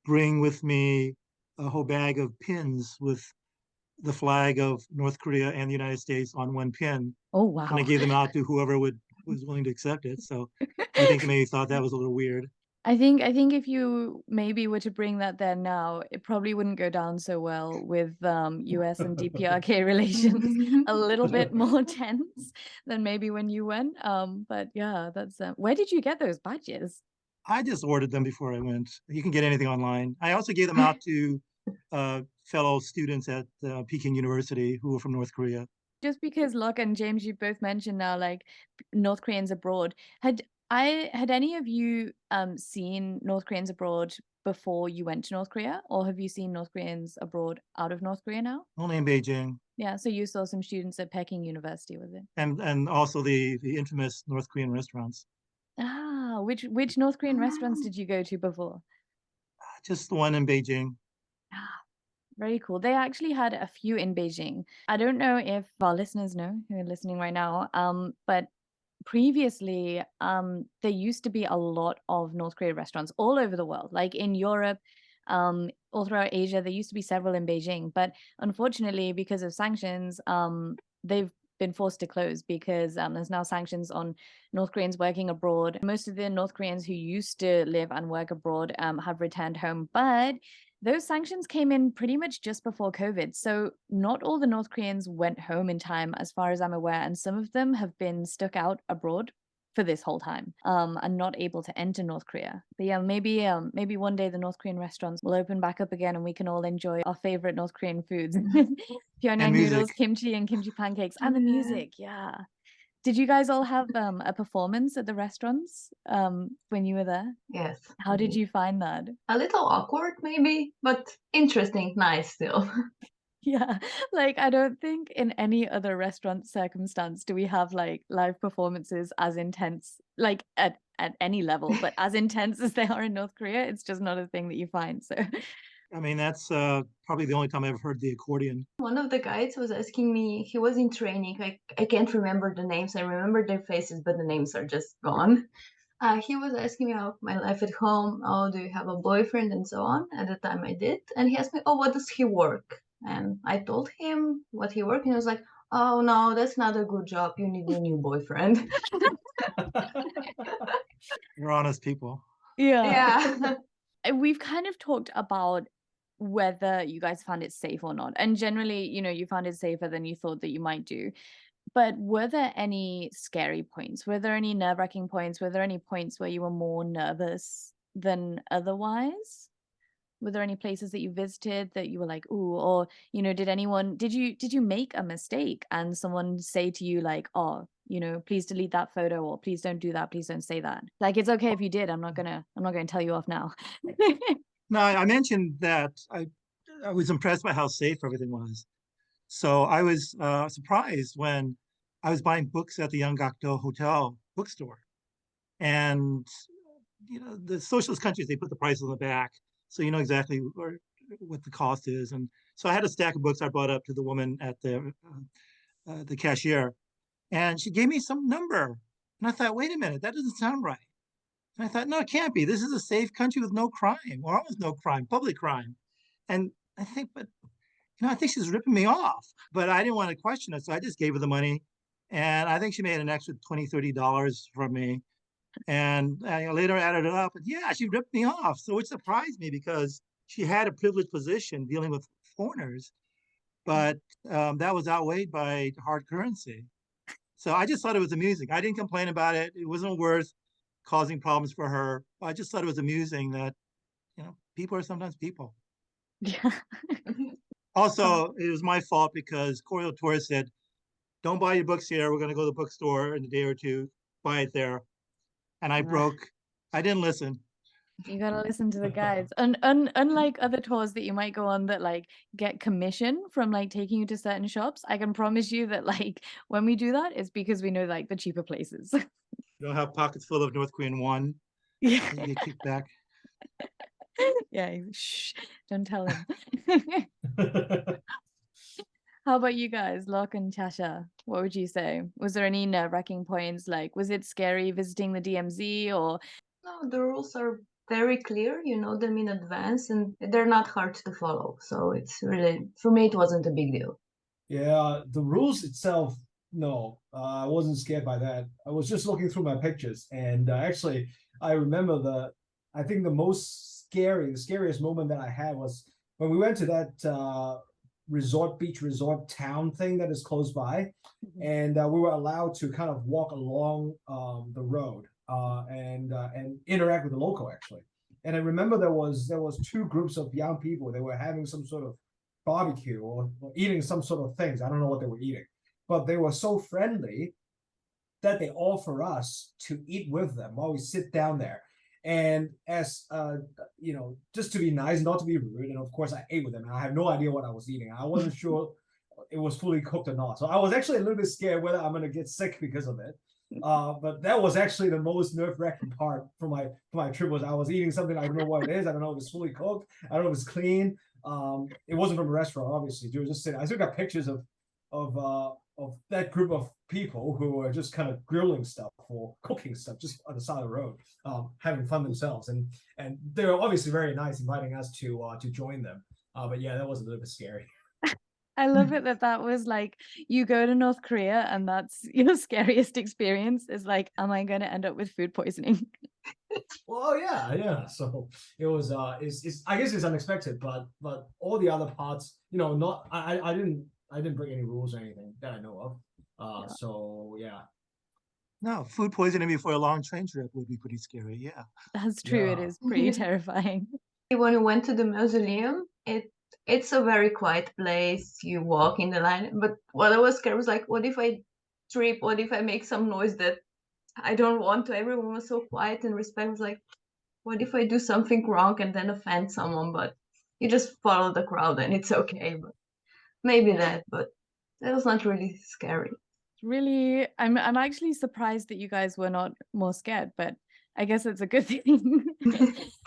bring with me a whole bag of pins with the flag of North Korea and the United States on one pin. Oh, wow. And I gave them out to whoever was willing to accept it. So I think they maybe thought that was a little weird. I think if you maybe were to bring that there now, it probably wouldn't go down so well with US and DPRK relations. A little bit more tense than maybe when you went. But yeah, that's where did you get those badges? I just ordered them before I went. You can get anything online. I also gave them out to fellow students at Peking University who were from North Korea. Just because Locke and James, you both mentioned now, like North Koreans abroad. Had any of you seen North Koreans abroad before you went to North Korea, or have you seen North Koreans abroad out of North Korea now? Only in Beijing. Yeah, so you saw some students at Peking University, was it? And also the infamous North Korean restaurants. Ah, which North Korean restaurants did you go to before? Just the one in Beijing. Ah, very cool. They actually had a few in Beijing. I don't know if our listeners know who are listening right now, but previously, there used to be a lot of North Korean restaurants all over the world, like in Europe, all throughout Asia. There used to be several in Beijing, but unfortunately, because of sanctions, they've been forced to close because there's now sanctions on North Koreans working abroad. Most of the North Koreans who used to live and work abroad have returned home, but those sanctions came in pretty much just before COVID. So not all the North Koreans went home in time, as far as I'm aware, and some of them have been stuck out abroad for this whole time, and not able to enter North Korea. But yeah, maybe one day the North Korean restaurants will open back up again and we can all enjoy our favorite North Korean foods. Pyongyang noodles, kimchi and kimchi pancakes, and the music. Yeah. Did you guys all have a performance at the restaurants when you were there? Yes. How did you find that? A little awkward, maybe, but interesting, nice still. Yeah, like I don't think in any other restaurant circumstance do we have like live performances as intense, like at any level, but as intense as they are in North Korea. It's just not a thing that you find. So I mean, that's probably the only time I've heard the accordion. One of the guides was asking me, he was in training, I can't remember the names, I remember their faces, but the names are just gone. He was asking me about my life at home, oh, do you have a boyfriend, and so on. At the time I did. And he asked me, oh, what does he work? And I told him what he worked, and he was like, oh, no, that's not a good job. You need a new boyfriend. You're honest people. yeah. Yeah. We've kind of talked about whether you guys found it safe or not. And generally, you found it safer than you thought that you might do. But were there any scary points? Were there any nerve-wracking points? Were there any points where you were more nervous than otherwise? Were there any places that you visited that you were like, ooh, or, did you make a mistake and someone say to you like, oh, please delete that photo, or please don't do that, please don't say that? Like, it's okay if you did. I'm not gonna tell you off now. No, I mentioned that I was impressed by how safe everything was. So I was surprised when I was buying books at the Yanggakdo Hotel bookstore. And, the socialist countries, they put the price on the back. So you know exactly what the cost is. And so I had a stack of books I brought up to the woman at the cashier. And she gave me some number. And I thought, wait a minute, that doesn't sound right. And I thought, no, it can't be. This is a safe country with no crime, or almost no crime, public crime. And I think, but I think she's ripping me off. But I didn't want to question it, so I just gave her the money. And I think she made an extra $20, $30 from me. And I later added it up. And yeah, she ripped me off. So it surprised me because she had a privileged position dealing with foreigners, but that was outweighed by hard currency. So I just thought it was amusing. I didn't complain about it. It wasn't worth causing problems for her. I just thought it was amusing that, people are sometimes people. Yeah. Also, it was my fault because Corio Torres said, don't buy your books here. We're going to go to the bookstore in a day or two, buy it there. And I didn't listen. You gotta listen to the guides. And unlike other tours that you might go on that like get commission from like taking you to certain shops, I can promise you that like when we do that, it's because we know like the cheaper places. You don't have pockets full of North Korean won. Yeah. You get kicked back. Yeah, shh, don't tell him. How about you guys, Locke and Tjasa? What would you say? Was there any nerve-wracking points? Like, was it scary visiting the DMZ, or? No, the rules are very clear. You know them in advance, and they're not hard to follow. So it's really, for me, it wasn't a big deal. Yeah, the rules itself, no, I wasn't scared by that. I was just looking through my pictures, and actually, I remember I think the scariest moment that I had was when we went to that beach resort town thing that is close by, and we were allowed to kind of walk along the road and interact with the local actually. And I remember there was two groups of young people. They were having some sort of barbecue or eating some sort of things. I don't know what they were eating, but they were so friendly that they offer us to eat with them while we sit down there. And as just to be nice, not to be rude, and of course I ate with them. And I have no idea what I was eating. I wasn't sure it was fully cooked or not. So I was actually a little bit scared whether I'm gonna get sick because of it. But that was actually the most nerve-wracking part for my trip. Was I was eating something I don't know what it is. I don't know if it's fully cooked. I don't know if it's clean. It wasn't from a restaurant, obviously. They were just sitting. I still got pictures of that group of people who were just kind of grilling stuff or cooking stuff just on the side of the road, having fun themselves. And they were obviously very nice, inviting us to join them. But yeah, that was a little bit scary. I love it that was like, you go to North Korea and that's your scariest experience is like, am I going to end up with food poisoning? Well, yeah. So it was it's I guess it's unexpected, but all the other parts, not I didn't break any rules or anything that I know of. Yeah. So yeah. No, food poisoning before a long train trip would be pretty scary. Yeah. That's true. It Yeah. is pretty terrifying. When we went to the mausoleum, it's a very quiet place. You walk in the line, but what I was scared was like, what if I trip? What if I make some noise that I don't want to? Everyone was so quiet and respectful. Was like, what if I do something wrong and then offend someone? But you just follow the crowd and it's okay. But maybe that, but that was not really scary. Really, I'm actually surprised that you guys were not more scared, but I guess it's a good thing.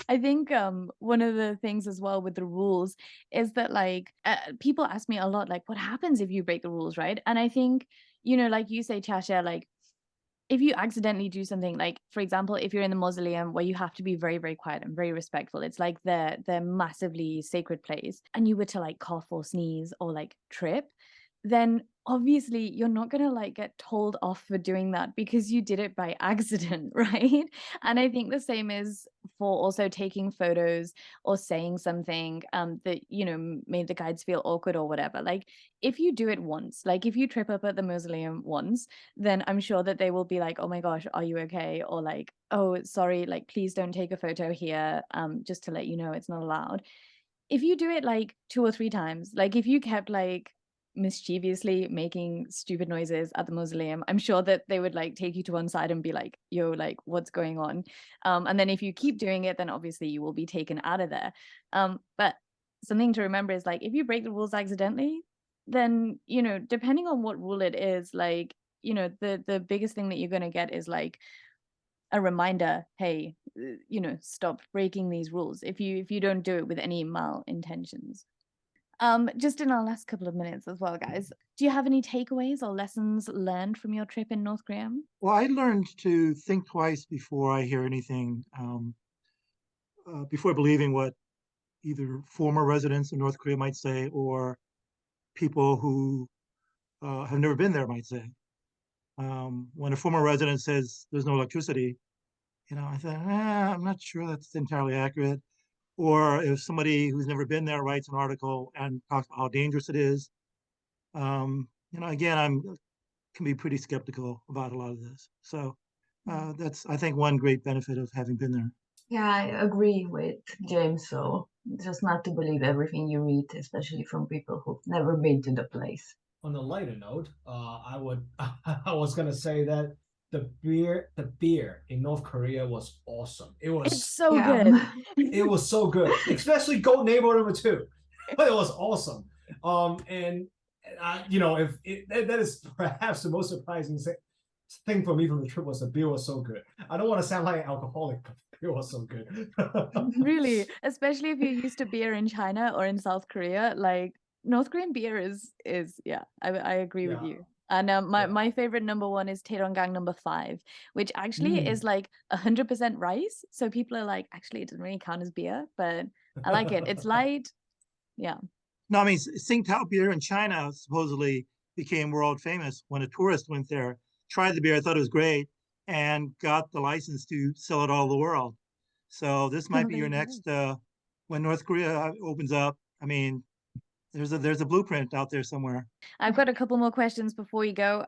I think one of the things as well with the rules is that like people ask me a lot like, what happens if you break the rules, right? And I think, like you say, Tjasa, like if you accidentally do something, like for example, if you're in the mausoleum where you have to be very, very quiet and very respectful, it's like their massively sacred place, and you were to like cough or sneeze or like trip, then obviously you're not gonna like get told off for doing that because you did it by accident, right? And I think the same is for also taking photos or saying something that made the guides feel awkward or whatever. Like if you do it once, like if you trip up at the mausoleum once, then I'm sure that they will be like, oh my gosh, are you okay? Or like, oh sorry, like please don't take a photo here, just to let you know it's not allowed. If you do it like 2 or 3 times, like if you kept like mischievously making stupid noises at the mausoleum, I'm sure that they would like take you to one side and be like, yo, like what's going on? And then if you keep doing it, then obviously you will be taken out of there. But something to remember is like if you break the rules accidentally, then depending on what rule it is, like the biggest thing that you're going to get is like a reminder, hey, stop breaking these rules if you don't do it with any mal intentions. Just in our last couple of minutes as well, guys, do you have any takeaways or lessons learned from your trip in North Korea? Well, I learned to think twice before I hear anything, before believing what either former residents of North Korea might say or people who have never been there might say. When a former resident says there's no electricity, I thought, I'm not sure that's entirely accurate. Or if somebody who's never been there writes an article and talks about how dangerous it is, again, can be pretty skeptical about a lot of this. So that's, I think, one great benefit of having been there. Yeah, I agree with James. So just not to believe everything you read, especially from people who've never been to the place. On a lighter note, I was gonna say that the beer in North Korea was awesome. It's so Yeah. good. It was so good, especially Gold Neighbor #2. It was awesome. And that is perhaps the most surprising thing for me from the trip was the beer was so good. I don't want to sound like an alcoholic, but the beer was so good. Really, especially if you're used to beer in China or in South Korea, like North Korean beer is yeah, I agree with Yeah. you. And my favorite #1 is Taedonggang #5, which actually is like 100% rice. So people are like, actually, it doesn't really count as beer, but I like it. It's light. Yeah. No, I mean, Tsingtao beer in China supposedly became world famous when a tourist went there, tried the beer, thought it was great, and got the license to sell it all over the world. So this might be your next, when North Korea opens up. I mean, there's a blueprint out there somewhere. I've got a couple more questions before we go.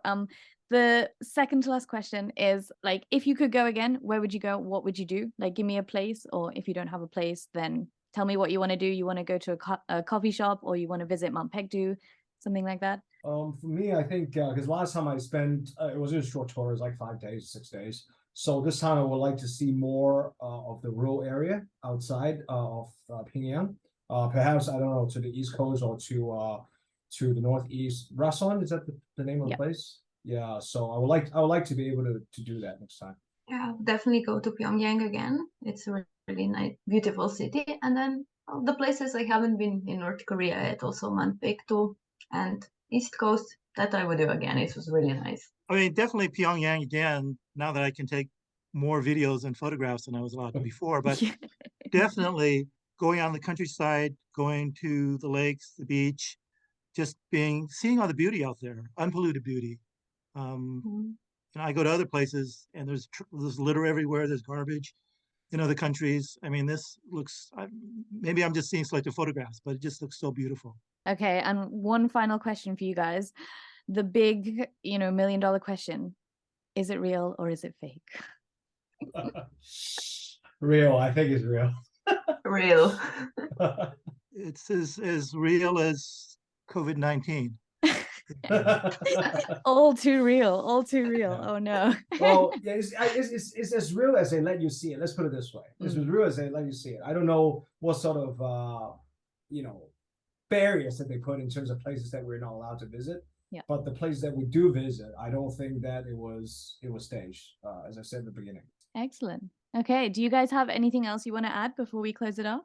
The second to last question is like, if you could go again, where would you go? What would you do? Like, give me a place, or if you don't have a place, then tell me what you want to do. You want to go to a coffee shop, or you want to visit Mount Pektu, something like that? For me, I think because last time I spent it was a short tour, it was like 5 days, 6 days. So this time I would like to see more of the rural area outside of Pyongyang. Perhaps I don't know, to the East Coast or to the Northeast. Rason, is that the name of the place? Yeah. So I would like to be able to do that next time. Yeah, definitely go to Pyongyang again. It's a really nice, beautiful city. And then the places I haven't been in North Korea yet, also Manpektu and East Coast, that I would do again. It was really nice. I mean, definitely Pyongyang again, now that I can take more videos and photographs than I was allowed to before, but definitely going on the countryside, going to the lakes, the beach, just seeing all the beauty out there, unpolluted beauty. I go to other places and there's litter everywhere, there's garbage in other countries. I mean, this looks, maybe I'm just seeing selective photographs, but it just looks so beautiful. Okay, and one final question for you guys. The big, $1 million question. Is it real or is it fake? Real, I think it's real. Real. It's as real as COVID-19. All too real. All too real. Yeah. Oh no. Well, yeah, it's as real as they let you see it. Let's put it this way: it's as real as they let you see it. I don't know what sort of barriers that they put in terms of places that we're not allowed to visit. Yeah. But the places that we do visit, I don't think that it was staged, as I said at the beginning. Excellent. Okay. Do you guys have anything else you want to add before we close it off?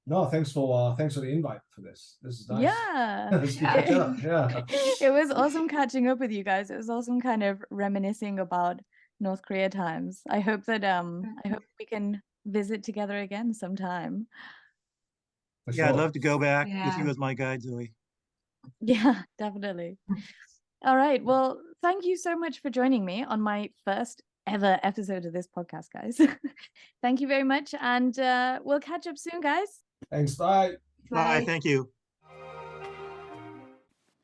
No, thanks for the invite for this. This is nice. Yeah. Yeah. It was awesome catching up with you guys. It was awesome kind of reminiscing about North Korea times. I hope that I hope we can visit together again sometime. For Yeah, sure. I'd love to go back with Yeah. you as my guide, Zoe. Yeah, definitely. All right. Well, thank you so much for joining me on my first ever episode of this podcast, guys. Thank you very much. And we'll catch up soon, guys. Thanks, bye. Bye, thank you.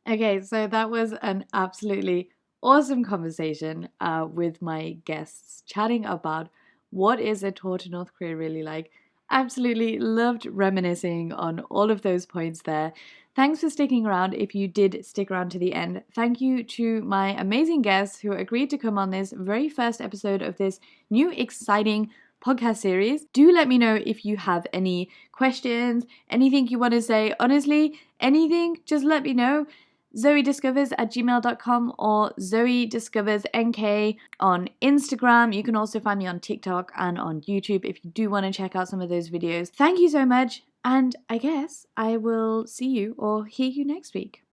Okay, so that was an absolutely awesome conversation with my guests, chatting about what is a tour to North Korea really like. Absolutely loved reminiscing on all of those points there. Thanks for sticking around if you did stick around to the end. Thank you to my amazing guests who agreed to come on this very first episode of this new exciting podcast series. Do let me know if you have any questions, anything you want to say. Honestly, anything, just let me know. zoediscovers@gmail.com or zoediscoversnk on Instagram. You can also find me on TikTok and on YouTube if you do want to check out some of those videos. Thank you so much, and I guess I will see you or hear you next week.